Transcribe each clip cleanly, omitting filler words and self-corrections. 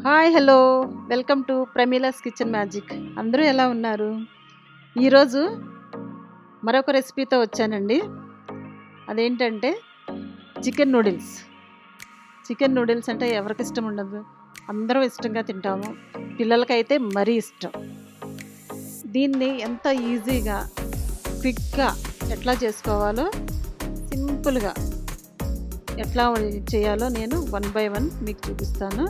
Hi hello welcome to Pramila's kitchen magic. అందరూ ఎలా ఉన్నారు? ఈరోజు మరొక రెసిపీతో వచ్చానండి. అదేంటంటే చికెన్ నూడిల్స్. చికెన్ నూడిల్స్ అంటే ఎవరికి ఇష్టం ఉండదు? అందరూ ఇష్టంగా తింటాము. పిల్లలకైతే మరీ ఇష్టం. దీన్ని ఎంత ఈజీగా క్విక్గా ఎట్లా చేసుకోవాలో, సింపుల్గా ఎట్లా చేయాలో నేను 1 by 1 మీకు చూపిస్తాను.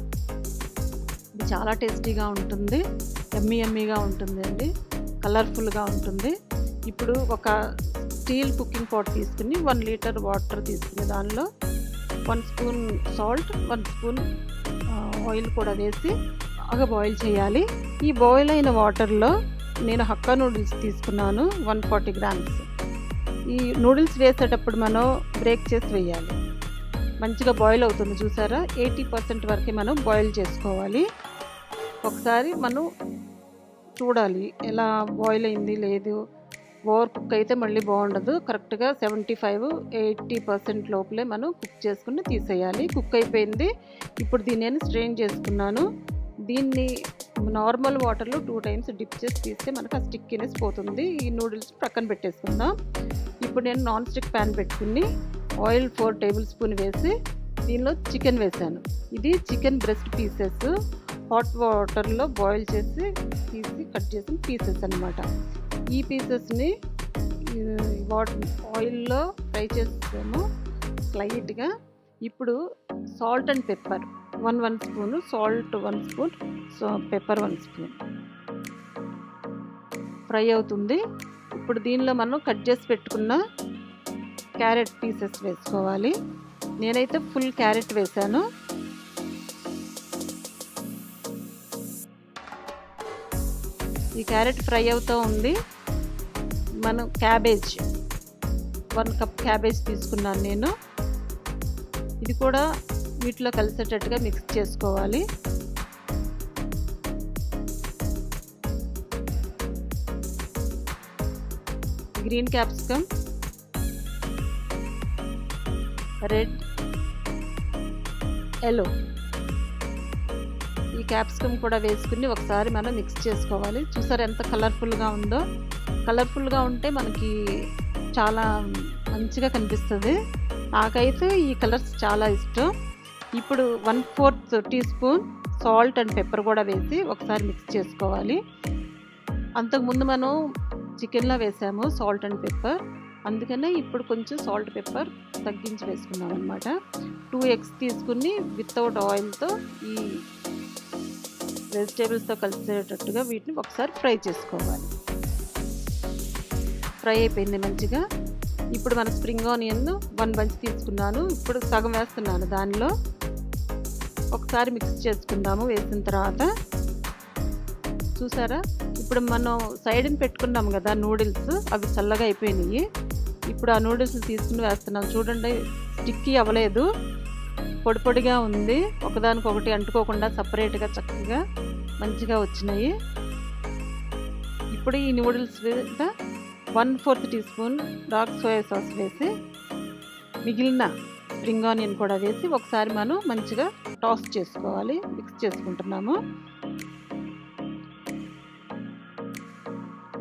ఇది చాలా టేస్టీగా ఉంటుంది, యమ్మీగా ఉంటుంది అండి, కలర్ఫుల్గా ఉంటుంది. ఇప్పుడు ఒక స్టీల్ కుకింగ్ పాట్ తీసుకుని 1 లీటర్ వాటర్ తీసుకుని దానిలో 1 స్పూన్ సాల్ట్, 1 స్పూన్ ఆయిల్ కూడా వేసి బాగా బాయిల్ చేయాలి. ఈ బాయిల్ అయిన వాటర్లో నేను హక్కా నూడిల్స్ తీసుకున్నాను, 140 grams. ఈ నూడిల్స్ వేసేటప్పుడు మనం బ్రేక్ చేసి వేయాలి. మంచిగా బాయిల్ అవుతుంది చూసారా, 80% వరకు మనం బాయిల్ చేసుకోవాలి. ఒకసారి మనం చూడాలి ఎలా బాయిల్ అయింది లేదు. ఓవర్ కుక్ అయితే మళ్ళీ బాగుండదు. కరెక్ట్గా 75-80% లోపలే మనం కుక్ చేసుకుని తీసేయాలి. కుక్ అయిపోయింది. ఇప్పుడు దీన్ని నేను స్ట్రెయిన్ చేసుకున్నాను. దీన్ని నార్మల్ వాటర్లో 2 times డిప్ చేసి తీస్తే మనకు ఆ స్టిక్కీనెస్ పోతుంది. ఈ నూడిల్స్ పక్కన పెట్టేసుకుందాం. ఇప్పుడు నేను నాన్ స్టిక్ ప్యాన్ పెట్టుకుని ఆయిల్ 4 tablespoons వేసి దీనిలో చికెన్ వేసాను. ఇది చికెన్ బ్రెస్ట్ పీసెస్ హాట్ వాటర్లో బాయిల్ చేసి తీసి కట్ చేసిన పీసెస్ అన్నమాట. ఈ పీసెస్ని ఆయిల్లో ఫ్రై చేసాము స్లైట్గా. ఇప్పుడు salt and pepper 1 spoon, salt 1 spoon, pepper 1 spoon fry అవుతుంది. ఇప్పుడు దీనిలో మనం కట్ చేసి పెట్టుకున్న క్యారెట్ పీసెస్ వేసుకోవాలి. నేనైతే ఫుల్ క్యారెట్ వేసాను. ఈ క్యారెట్ ఫ్రై అవుతూ ఉంది. మనం క్యాబేజ్ 1 cup క్యాబేజ్ తీసుకున్నాను నేను. ఇది కూడా వీటిలో కలిసేటట్టుగా మిక్స్ చేసుకోవాలి. గ్రీన్ క్యాప్సికమ్, రెడ్, ఎల్లో, ఈ క్యాప్సికమ్ కూడా వేసుకుని ఒకసారి మనం మిక్స్ చేసుకోవాలి. చూసారు ఎంత కలర్ఫుల్గా ఉందో. కలర్ఫుల్గా ఉంటే మనకి చాలా మంచిగా కనిపిస్తుంది. నాకైతే ఈ కలర్స్ చాలా ఇష్టం. ఇప్పుడు 1/4 teaspoon సాల్ట్ అండ్ పెప్పర్ కూడా వేసి ఒకసారి మిక్స్ చేసుకోవాలి. అంతకుముందు మనం చికెన్లో వేసాము సాల్ట్ అండ్ పెప్పర్, అందుకనే ఇప్పుడు కొంచెం సాల్ట్ పెప్పర్ తగ్గించి వేసుకున్నాం అనమాట. 2 eggs తీసుకుని వితౌట్ ఆయిల్తో ఈ వెజిటేబుల్స్తో కలిసేటట్టుగా వీటిని ఒకసారి ఫ్రై చేసుకోవాలి. ఫ్రై అయిపోయింది మంచిగా. ఇప్పుడు మన స్ప్రింగ్ ఆనియన్ 1 bunch తీసుకున్నాను. ఇప్పుడు సగం వేస్తున్నాను దానిలో. ఒకసారి మిక్స్ చేసుకుందాము వేసిన తర్వాత. చూసారా, ఇప్పుడు మనం సైడ్ని పెట్టుకున్నాం కదా నూడిల్స్, అవి చల్లగా అయిపోయినాయి. ఇప్పుడు ఆ నూడిల్స్ తీసుకుని వేస్తున్నాం. చూడండి, స్టిక్కీ అవ్వలేదు, పొడి పొడిగా ఉంది. ఒకదానికొకటి అంటుకోకుండా సపరేట్గా చక్కగా మంచిగా వచ్చినాయి. ఇప్పుడు ఈ నూడిల్స్ మీద 1/4 teaspoon డార్క్ సోయా సాస్ వేసి మిగిలిన స్ప్రింగ్ ఆనియన్ కూడా వేసి ఒకసారి మనం మంచిగా టాస్ చేసుకోవాలి. మిక్స్ చేసుకుంటున్నాము.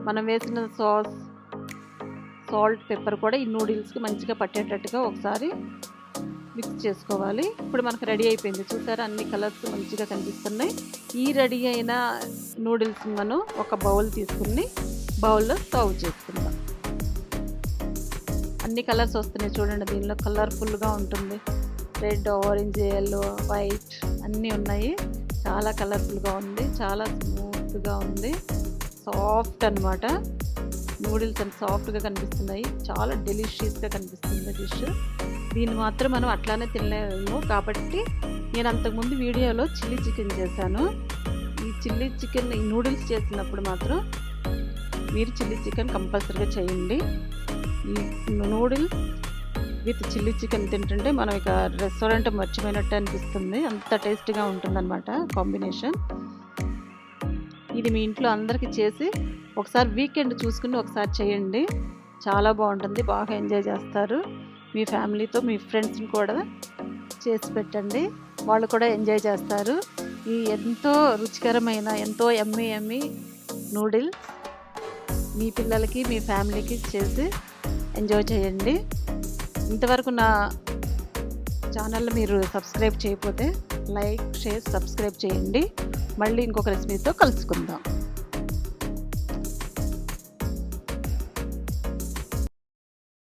మనం వేసిన సాస్, సాల్ట్, పెప్పర్ కూడా ఈ నూడిల్స్కి మంచిగా పట్టేటట్టుగా ఒకసారి మిక్స్ చేసుకోవాలి. ఇప్పుడు మనకు రెడీ అయిపోయింది. చూసారా, అన్ని కలర్స్ మంచిగా కనిపిస్తున్నాయి. ఈ రెడీ అయిన నూడిల్స్ మనం ఒక బౌల్ తీసుకుని బౌల్లో సర్వ్ చేసుకుందాం. అన్ని కలర్స్ వస్తున్నాయి చూడండి. దీనిలో కలర్ఫుల్గా ఉంటుంది. రెడ్, ఆరెంజ్, ఎల్లో, వైట్ అన్నీ ఉన్నాయి. చాలా కలర్ఫుల్గా ఉంది, చాలా స్మూత్గా ఉంది, సాఫ్ట్ అన్నమాట. నూడిల్స్ అంత సాఫ్ట్గా కనిపిస్తున్నాయి. చాలా డెలిషియస్గా కనిపిస్తుంది డిష్. దీన్ని మాత్రం మనం అట్లానే తినలేము కాబట్టి నేను అంతకుముందు వీడియోలో చిల్లీ చికెన్ చేశాను. ఈ చిల్లీ చికెన్, ఈ నూడిల్స్ చేసినప్పుడు మాత్రం మీరు చిల్లీ చికెన్ కంపల్సరీగా చేయండి. ఈ నూడిల్స్ విత్ చిల్లీ చికెన్ తింటుంటే మనం ఇక రెస్టారెంట్ మర్చిపోయినట్టు అనిపిస్తుంది. అంత టేస్టీగా ఉంటుందన్నమాట కాంబినేషన్. ఇది మీ ఇంట్లో అందరికీ చేసి ఒకసారి వీకెండ్ చూసుకుని ఒకసారి చేయండి. చాలా బాగుంటుంది, బాగా ఎంజాయ్ చేస్తారు. మీ ఫ్యామిలీతో, మీ ఫ్రెండ్స్ని కూడా చేసి పెట్టండి, వాళ్ళు కూడా ఎంజాయ్ చేస్తారు. ఈ ఎంతో రుచికరమైన ఎంతో యమ్మీ యమ్మీ నూడిల్స్ మీ పిల్లలకి మీ ఫ్యామిలీకి చేసి ఎంజాయ్ చేయండి. ఇంతవరకు నా ఛానల్ మీరు సబ్స్క్రైబ్ చేయకపోతే లైక్, షేర్, సబ్స్క్రైబ్ చేయండి. మళ్ళీ ఇంకొక రెసిపీతో కలుసుకుందాం.